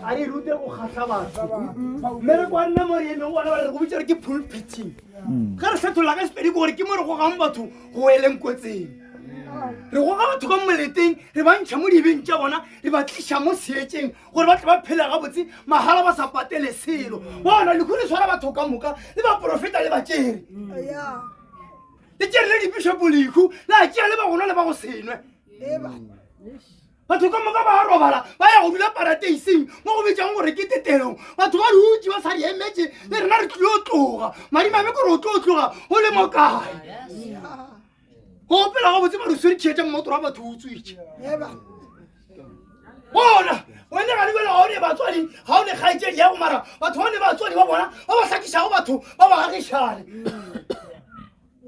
ari rute go khatla batho mere kwa nna mo re ene go bona ba re go bitsa ke pulpiting ga re fetola ka sepedi gore ke mo re go gang batho go eleng kotseng re go ga batho ka moleteng re ba ntšha mo dibeng tša bona re ba tliša mo seetseng gore ba tle ba phela gabotse mahala ba sa patele selo bona le khole tshwara batho ka moka le ba profeta le ba tšere le tšere le dibishopo lekhu la tšea le ba gona le ba go senwe batho ka moka ba robala ba ya go dula parateising mo go bitsang gore ke tetelong batho ba dutse ba sa di emetse le rena re tlile tloga madimame kore o tlo tloga o le mo kae go pela go botse ba re swere tšhetša mmotoro wa batho o tswitše bona wena ga lebela ga o ne batswadi ga o ne kgaetsedi ya go mara batho ba ne batswadi ba bona ba ba hlakišago batho ba ba gagišane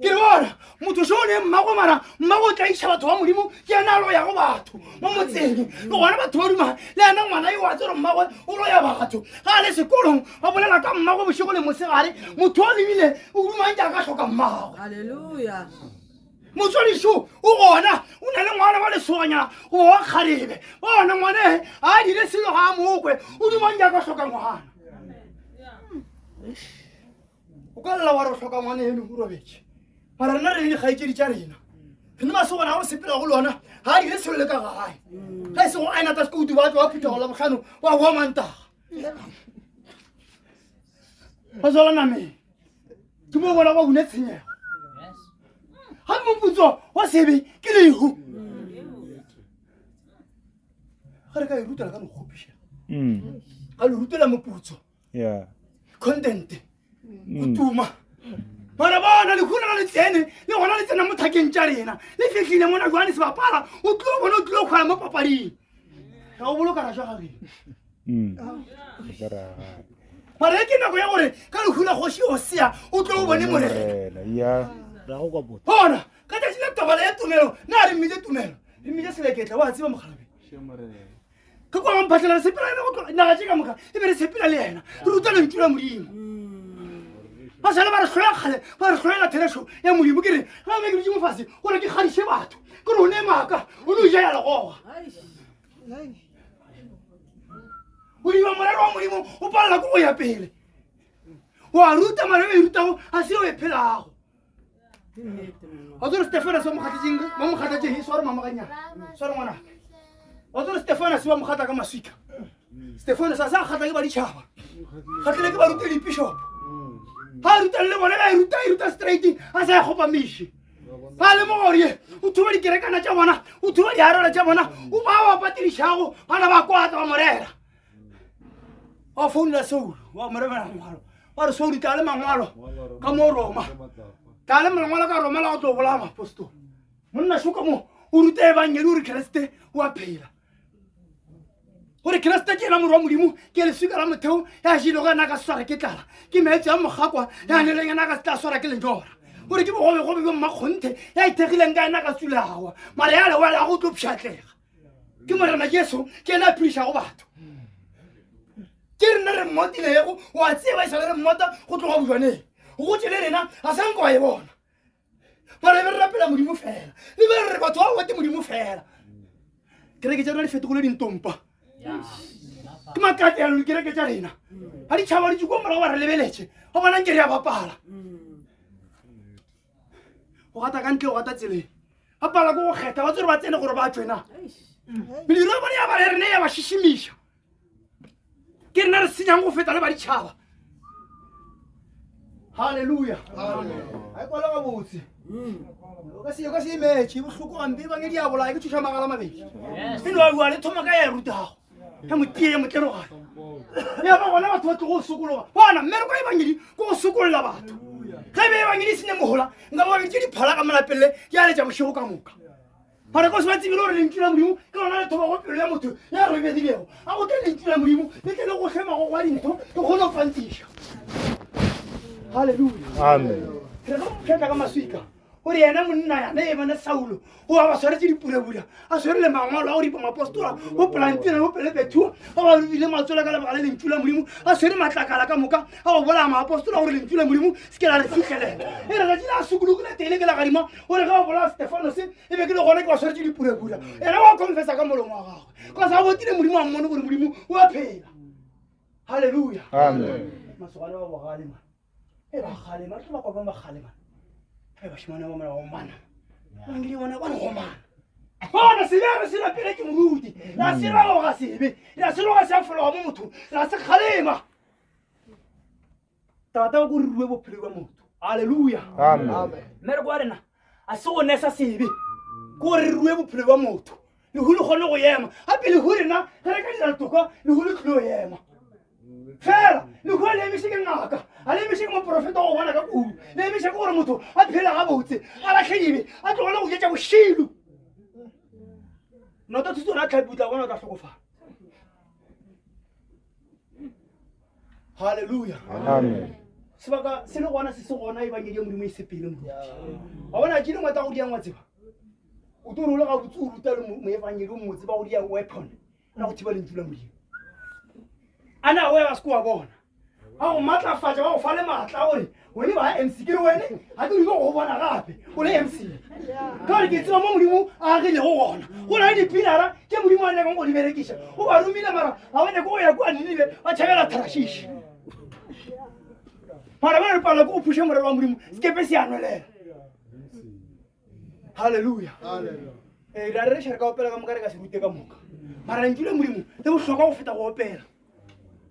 ke re bona motho se o ne mmago mara mmago o tlaiša batho ba modimo ke ena lo ya go batho mo motseng le gona batho ba duma le ena ngwana yo wa tsere mmagwe o lo ya batho ga a le sekolong ba bolela ka mmago bošego le mosegare motho o lebile o dumang jaaka tlhoka mmagwe Hallelujah. motswadišo o gona o na le ngwana wa lesoganyana go wa kgarebe bona ngwane a dire selo ga a mokwe o dumang jaaka tlhoka ngwana o ka lela wa re o tlhoka ngwana eno o robetse mara rena re le kgaetsedi tša rena rena ma se gona go sepela go lona ga a dire selo le ka gae ga e se go a enata sekoutu batho wa phuthago la botlhano wa boa mantaga ba tswala nameng ke mo bona ba une tshenyego ga moputso wa sebe ke lehu ga re ka e rutela ka mokgopiša ga le rutela moputso content o tuma mana bona le khuna le tsene le gona le tsena mo thakeng tša rena le fitlhile mona jwane se bapala o tlo bona o tlo kgwala mo papading ga o boloka ra jwa mara ke nako ya gore ka le khuna kgoši o sea o tlo o bone morena bona ka tšatši le tabala ya tumelo na re mmile tumelo re mmile seleketla wa tseba mokgalabe ka kwa gamphatlela re sepela ena go tloga naga tše ka moka e be re sepela le ena re ruta lentšu la modimo ba sale ba re hloya kgale ba re hloyela thereso ya modimo ke re ga be ke dutse mo fase gore ke kgadiše batho ke re o ne maaka o ne o ja ya legoga o diba morero wa modimo o palela ko go ya pele wa ruta mare o e rutago a se o e phelago wa tsore Stefanas ba mokgatetse sware mamaganyana sware ngwana wa tsore Stefanas ba mokgata ka maswika Stefanas a sa kgatla ke ba ditšhaba kgatlile ke ba rute dibishop ha ruta le bona e ruta straight a sa go pamiše ba le mo gore o thuba dikerekana tša bona o thuba diharela tša bona o ba patedišago bana ba kwata ba morera wa founela soul wa moremela ngwalo ba re soul ka le mangwalo ka mo Roma ka le mangwalo ka Roma la go tlo bolaya apostol monna shuka mo o ruta e banyedi o re Kriste wa phela gore Kriste ke ena morwa modimo ke le swika la motheo ya jile go ena ka swara ke tlala ke meetse ya mogakwa ya neleng ena ka tla swara ke lenjora gore ke bogobe bo mmakgonthe ya ithegileng ka ena ka tsulawa mara ya lewa ya go tlo pšhatlega ke morena Jesu ke ena a phedišago batho ke rena re mmotilego wa tseba e sale re mmota go tloga bojwaneng go tse le rena a sanka wa e bona mara e be re rapela modimo fela le be re batho ba bote modimo fela kereke tša rena di fetogole dintompa ke makatelo dikereke tša rena ga ditšhaba di tseko morago ba re lebeletše ga bonang ke re ya bapala go gata ka ntle go gata tseleng ba pala ko go kgetha ba tsere ba tsene gore ba tswena mediro ya bone ya ba rene ya ba šišimiša ke rena re senyang go feta le ba ditšhaba halleluja a e kwala ga botse o ka se imetše bohloko gampe bangedi ya bolaya ke thuša magala mabedi eno a bua le thoma ka ya rutago ya motie ya motlerogane ya ba gona batho ba tlo go sokologa bona mmereko e bangedi ko go sokolola batho ga ebe e bangedi sene mogola nka ba babedi diphala ka molapelele ya letša bošego ka moka mara ko se ba tsebile gore lentšu la modimo ke lona le thoba go pelo ya motho ya re bedilego a go tle lentšu la modimo le tle le go tlhemago gwa dintho ke kgone go fantiša halleluja re go pšhatla ka maswika gore yena monna yana e bana Saulo o a ba swaretse dipurabura a swere le mangwalo a go dipa mapostola go plantina go pele Bethua a ba rubile matsola ka lebaka le lentšu la modimo a swere matlakala ka moka a go bolaya maapostola gore lentšu la modimo se ke la le fitlhelela e re gatile a sokolokile tele ke la gadima gore ga ba bolaya Stefanos e be ke le gona ke ba swaretse dipurabura ena wa confessa ka molomo wa gagwe ka sa botile modimo a mmone gore modimo o a phela Hallelujah. Amen. Masogana wa bogale man. Ba khale man, ba kwa ba khale man. Ba shimana wa mara wa mana. Ngili wana wa ngomana. Bona sila sila pele ke moruti. La sila o ga sebe. La sila ga sa fola wa motho. La se khalema. Tata go ruwe bophelo ba motho. Hallelujah. Amen. Mere go rena a se go nesa sebe. Go re ruwe bophelo ba motho. Le hulu khone go yema. Hape le hurena re ka dira toka le hulu khlo yema. Fela le go le mise ke ngaka. Ale mise ke mo profeta go bona ka kudu. Le mise ke gore motho a phela ga botse. A ba tlhedibe. A tlogela go jetsa boshilu. No ta tsona tlhabutla bona ka hlokofala. Hallelujah. Amen. Sebaka se le gona se gona e bangedi ya modimo e sepele mo. Ba bona ke ngata go diangwa tseba. O tlo rola ga botse o ruta le mo evangeli o motse ba go dia weapon. Na go thiba le ntula modimo. Ana we ba se kwa bona. A go matlafatsa ba go fa le matla gore wena ba MC ke wena ha ke go bona gape o le MC. Ka re ke tseba mo modimo a re le go bona. Go na di pilara ke modimo a neng go di berekisa. O ba rumile mara a wena go ya kwa Ninive ba tshebela Tarshish. Mara ba re pala go phusha morero wa modimo skepe se anwelela. Hallelujah. Hallelujah. Ra re shaka opela ka mokare ka se rute ka moka. Mara ntule modimo le bo hloka go feta go opela.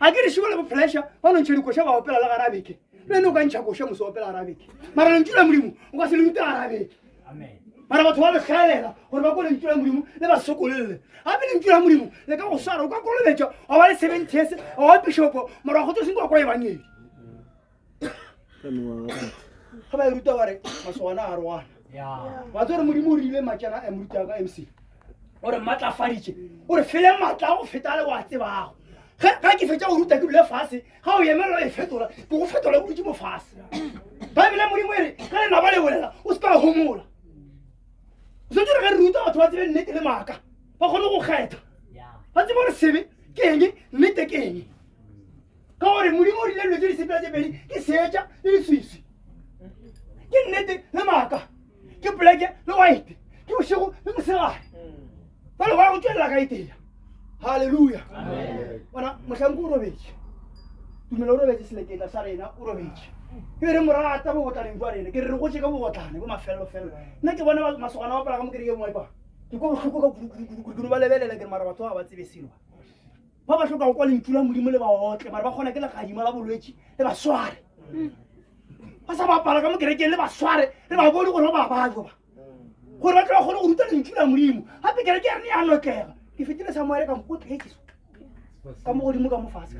A ke re shibola bo pleasure ba no ntshedi go shaba opela la ga rabeke. Le no ka ntšha go shaba mo so opela rabeke. Mara ntule modimo o ka se le rute ga rabeke. Amen. Mara batho ba le khalela gore ba go le ntule modimo le ba sokolele. A be le ntule modimo le ka go swara o ka kolobetša o ba le 70 years o ba bishop mara go tlo go e banyedi. Ga ba ruta bare masogana a rwana. Ba tsore modimo o rile matjana a moruta ka MC. Ore matlafaditše ore fele matla go feta le wa tsebago. Ga ke fetša go ruta ke dule fase ga o emela e fetola ke go fetola go dutse mo fase. Baebele modimo ere ga le na ba le bolela o se ka homola. O se dire ga re ruta batho ba tsebe nnete le maaka ba kgone go kgetha. Ba tsebe gore sebe ke eng nnete ke eng. Ka gore modimo o rile dilo tse di sepela tse pedi ke seetša le leswiswi. Ke nnete le maaka ke black le white ke bošego le mosegare. Ba le go tswelela ka eteya. Hallelujah. Bona mohlanko o robetse. Tumelo o robetse seleketla sa rena o robetse. Ke re morata bo botlaneng jwa rena ke re go tse ka bo botlane bo mafelelo fela. Nna ke bona masogana wa pala ka mo kereke mo epa. Ke go hloko ka kudu ba lebelela ke mara batho ba tsebe selo. Ba ba hloka go kwa lentula modimo le ba otle mara ba gona ke le gadima la bolwetse le ba sware. Ba sa ba pala ka mo kereke le ba sware le ba bone gore ba ba go ba. Gore ba tla go ruta lentula modimo. Hape kereke ya rena ya notlega. Ke fetile sa moere ka mo tlhekiso. Ka mo godimo ka mo fase.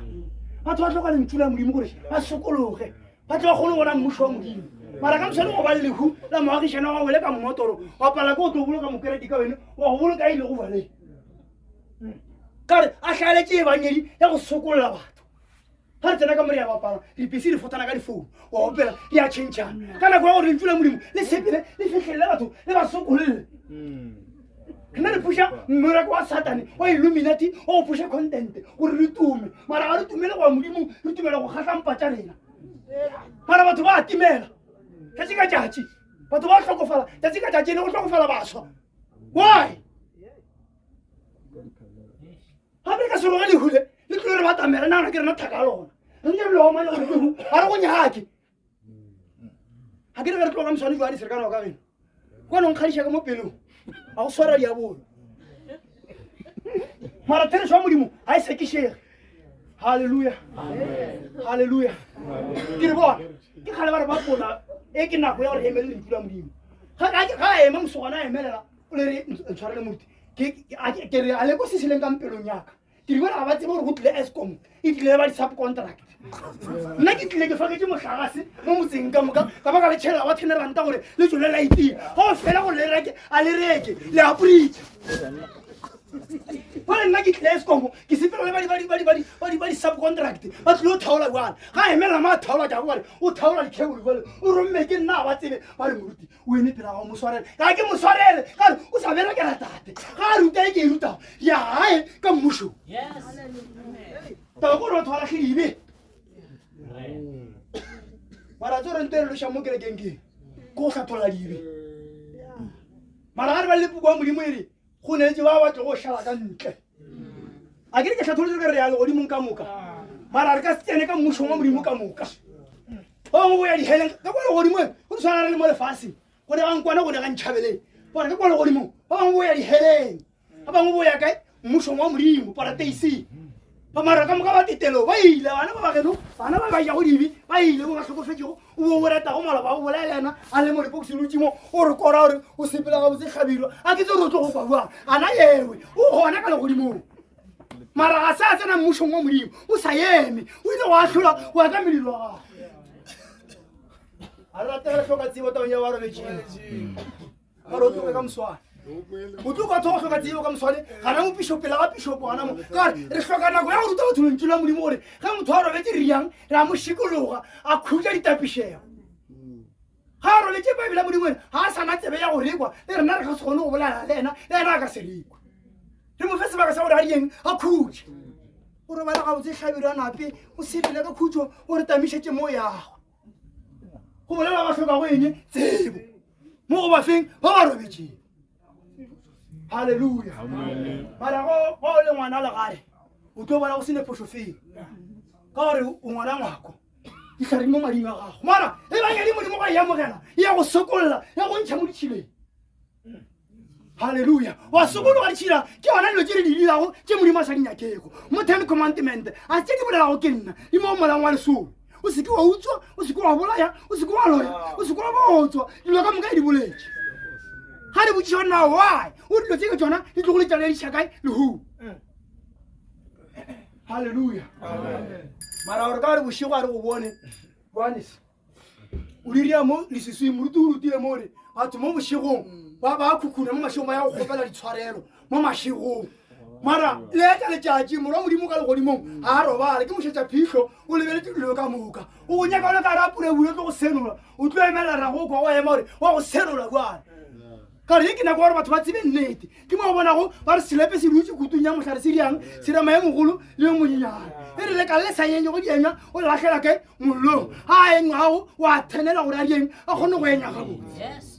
Batho ba tloga lentula modimo gore ba sokologe. Ba tla go bona mmusho wa modimo. Mara ka mselo go ba le lehu la moagishana wa wele ka mmotoro. Wa pala go tlo boloka mo kereke ka wena. Wa go boloka ile go bale. Kare a hlale ke banyedi ya go sokolla batho. Ha tsena ka moria ba pala. Di pisi di fotana ka di phone. Wa opela ya chenchana. Kana go go lentula modimo le sepele le fihlelle batho le ba sokolle. Kana le pusha mmora kwa satani wa Illuminati o pusha content gore re tume mara ga re tumele go modimo re tumela go khatlampa tša rena mara batho ba atimela ka tšika tšatši batho ba hlokofala ka tšika tšatši ne go hlokofala baswa why ha be ka se roga lehule le tlo re ba tamela nana ke rena thaka lona re le lo ma le go a re go nyake ha ke re tloga mswane jwa di serkana ka bena go no nkgadisha ka mo pelong a go swara diabolo mara tere shwa modimo ha se ke shege hallelujah hallelujah ke re bona ke khale ba re ba pola e ke nako ya gore emele le ntula modimo ga ema mosogana emelela o le re ntshwarele moruti ke re a le go se seleng ka mpelong yaka ke di bona ga ba tsebe gore go tlile Eskom e tlile ba di-subcontract nna ke tlile ke faketse motlagase mo motseng ka moka ka baka le tšhelela wa R10 gore le tsone lighting ga o fela gore le reke a le reke le a preacha Pole nna ke tlile Eskom ke sepela le ba di-subcontract ba tlile o thaola jwana ga emela ma thaola ja gore o thaola di-cable jale o romme ke nna ba tsebe ba re moruti o eme pela ga mo swarele ka ke mo swarele ka o sa berekela tate ga a ruta e ke e rutago ya gae ka mmušo taba gore batho ba latlhedibe mara tse re nte re loša mo kerekeng ke go tlhatlhola dibe mara ga re ba le puku wa modimo ere go neetse ba batle go šala ka ntle a ke re ke tlhatholotse ke re yalo godimong ka moka mara re ka tsene ka mmušo wa modimo ka moka ba bangwe bo ya diheleng ka kwale godimo go tshwana le mo lefase go ne gankwana go ne ga ntšhabeleng bona ka kwale godimo ba bangwe bo ya diheleng ba bangwe bo ya kae mmušong wa modimo parateising ba mara ka moka ba tetelo ba ile bana ba bageno bana ba ba ja go dibi ba ile go ba tlhokofetšego o bo rata go mala ba go bolela ena a le mo lepokisi lutsimo o re kora gore o sepela ga botse kgabilo a ke tse re o tlo go kwa buang ana yewe o gona ka legodimong mara ga sa tsena mmušong wa modimo o sa eme o ile go atlhola go ya ka medilo wa gago a re ratela tlhoka tsebo tabong ya ba robetšeng mara o tloge ka moswane o tlo ka thogo tlhoka tsebo ka moswane gana mo pišo pela ga pišopo gana mo kare re tlhoka nako ya go ruta batho lentso la modimo gore ge motho a robetse riang re a mo šikologa a khutla ditapišego ga a robetse baebile a modimo ene ga a sana tsebe ya go rekwa le rena re ka se kgone go bolala le ena le ena a ka se rekwa re mo fe sebaka sa gore a dieng a khutse o robala ga botse tlhabelo a nape o sepele ka khutso o re tamišetse mo yago go bolela ba tlhoka go eng tsebo mo go ba feng ba ba robetseng halleluja mara go le ngwana le gare o tlo bona go sene phoso feng ka gore o ngwana ngwako di tlhareng mo mading a gago mara e banyadi modimo ga e amogela ya go sokolola ya go ntšha mo ditšhileng halleluja wa sokologa ditšhila ke yona dilo tse re di dirago tse modimo a sa dinyakego mo ten commandment a tse di bolelago ke nna di mo molang wa lesolo o seke wa utswa o seke wa bolaya o seke wa loya o seke wa botswa dilo ka moka e di boletse ga di botsiša nna why o dilo tse ke tsona di tlo go letšana le dišakae le who halleluja mara gore ka gore bošego a re go bone boanes o diria mo lesesweng moruti o rutile more batho mo bošegong ba khukhuna mo mašegong ba ya go kgopela ditshwarelo mo mašegong mara le ka letšatši morwa modimo ka legodimong a robale ke mošetša phišo o lebeletse dilo ka moka o go nyaka o le ka re a pulebule tlo go senola o tlo emelela go kwa wa ema gore wa go senola kwane kare ye ke nako gore batho ba tsebe nnete ke mo bonago ba re selepe se dutse kutung ya motlhare se diang se rama ye mogolo le yo monyenyane e re le ka le sanyeng go dienya o latlhela kae mollong a eng gago wa thenela gore a dieng a kgone go enya gabotse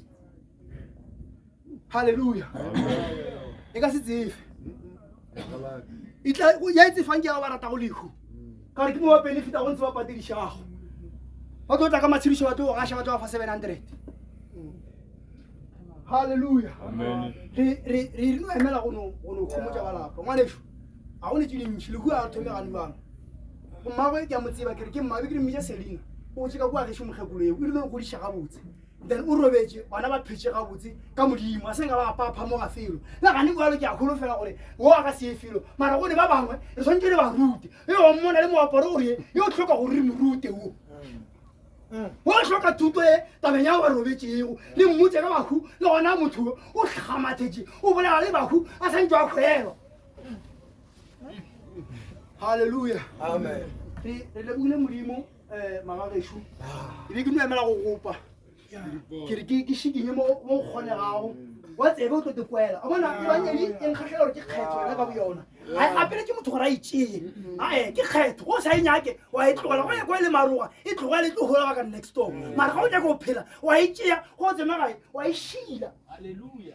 halleluja e ka se tsefe ya itse fang ke ya ba rata go lehu kare ke mo ba benefita go ntse ba patedišago ba tlo tla ka matshedišo batho go gaša batho ba fa 700 halleluja re no emela go no khomotša balapa ngwanešo ga go netse dintšhi lehu a thome gane bana mmagwe ke a mo tseba kere ke mmabe ke dimmitša selina o tse ka kua gešo mokgekoleo o rile go godiša gabotse then o robetse bana ba phetse gabotse ka modimo a senka ba apapa mo gafelo le gane boalo ke a kgolofela gore o a ka see felo mara gone ba bangwe re tshwanetse le ba rute e wa mmona le moaparo gore ye o tlhoka gore re mo rute o wa hloka thuto e tabeng ya go ba robetsego le mmutse ka bahu le gona motho o tlhamathetse o bolela le bahu a santse a kgwelwa halleluja Amen. re lebogile modimo magagešo e be ke no emela go gopa ke re ke šikinye mo kgonegago wa tsebe o tlo tekwela a bona e banyedi e nkgatlhela gore ke kgetho yona ka bo yona a e gapele ke motho gore a itseye ae ke kgetho go sa e nyake wa e tlogela go ekwa e le maroga e tlogela e tlo gola ka next door mara ga o nyaka go phela wa e tšea go tsemagae wa e šila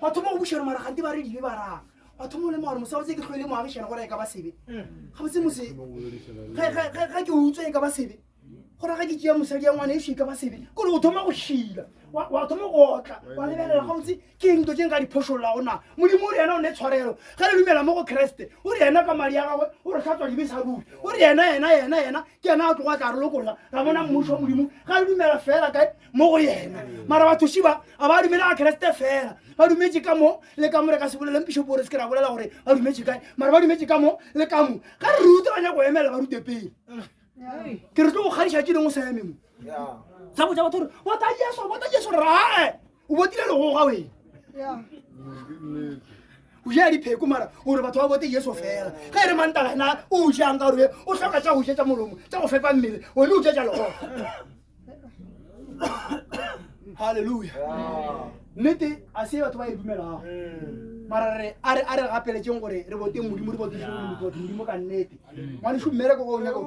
batho mo go bušere mara gante ba re dibe ba rang batho mo le magore mosa o tse ke tlhoele moagišana gore e ka ba sebe ga botse mose ga ke utswa e ka ba sebe gore ga ke tšea mosadi ya ngwane ešo e ka ba sebe kore o thoma go šila wa thoma go otla wa lebelela ga botse ke eng to tšeng ka diphošolola gona modimo o re yena o ne tshwarelo ga le dumela mo go kreste o re yena ka madi ya gagwe o re tlhatswa dibesa ruri o re yena ke yena a tlogo a tla re lokolola ra bona mmušo wa modimo ga le dumela fela kae mo go yena mara batho šiba a ba dumela ka kreste fela ba dumetse ka mo le ka mo re ka se boleleng pišopo gore se ke ra bolela gore ba dumetse kae mara ba dumetse ka mo le ka mo ga re rute ba nyako go emela ba rute pele ke re tlo go kgadiša tse dingwe sa eme mo sa botsa batho gore wata jeso rae o botile lego ga wena o ja dipheko mara gore batho ba bote jeso fela ga e re mantagana o jang ka gore o tlhoka tša go jetša molomo tša go fepa mmele wene o jetša lego halleluja nnete a se batho ba e dumelago mara a re gapeletšeng gore re boteng modimo re bote modimo ka nnete ngwaneso mmereko go o nyaka o